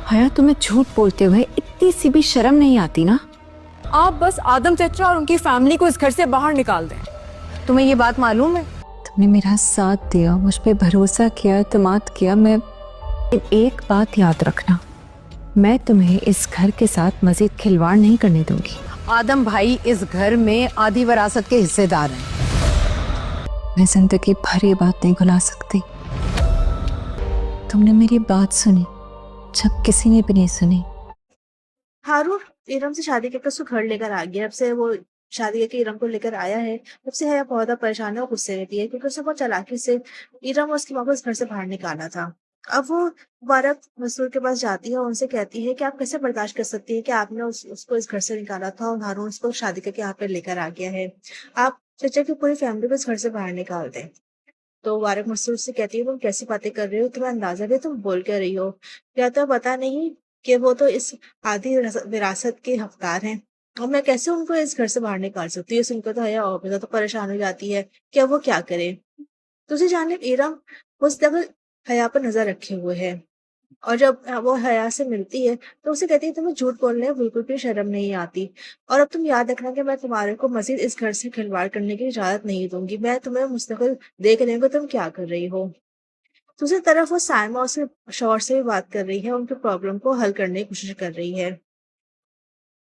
हया, तुम्हें झूठ बोलते हुए इतनी सी भी शर्म नहीं आती ना? आप बस आदम चचा और उनकी फैमिली को इस घर से बाहर निकाल दें। तुम्हें ये बात मालूम है? तुमने मेरा साथ दिया, मुझ पे भरोसा किया, एतमाद किया। मैं एक बात याद रखना, मैं तुम्हें इस घर के साथ मजीद खिलवाड़ नहीं करने दूंगी। आदम भाई इस घर में आधी विरासत के हिस्सेदार हैं। मैं जिंदगी भर ये बात नहीं भुला सकती। तुमने मेरी बात सुनी जब किसी ने भी नहीं सुनी। हारून इरम से शादी करके उसको घर लेकर आ गया। जब से वो शादी करके इरम को लेकर आया है, तब से हया बहुत ज्यादा परेशान है और गुस्से में भी है, क्योंकि उसने बहुत चालाकी से इरम और उसकी माँ को इस घर से बाहर निकाला था। अब वो मुबारक मसूर के पास जाती है और उनसे कहती है कि आप कैसे बर्दाश्त कर सकती है कि आपने उसको इस घर से निकाला था और हारून उसको शादी करके यहाँ पे लेकर आ गया है। आप चचा की पूरी फैमिली को इस घर से बाहर निकाल दें। तो मुबारक मसूर से कहती है, तुम कैसी बातें कर रही हो, तुम्हें अंदाजा भी तुम बोल क्या रही हो? या तो पता नहीं कि वो तो इस आधी विरासत के हकदार हैं, और मैं कैसे उनको इस घर से बाहर निकाल सकती हूँ? ये सुनकर तो हया और भी ज्यादा परेशान हो जाती है कि अब वो क्या करे। दूसरी जानिब इरम मुस्तकिल हया पर नजर रखे हुए है, और जब वो हया से मिलती है तो उसे कहती है, तुम्हें झूठ बोलने में बिल्कुल भी शर्म नहीं आती, और अब तुम याद रखना कि मैं तुम्हारे को मजीद इस घर से खिलवाड़ करने की इजाजत नहीं दूंगी। मैं तुम्हें मुस्तकिल देख रही हूँ कि तुम क्या कर रही हो। दूसरी तरफ वो साइमा उसके शौहर से भी बात कर रही है, उनके प्रॉब्लम को हल करने की कोशिश कर रही है।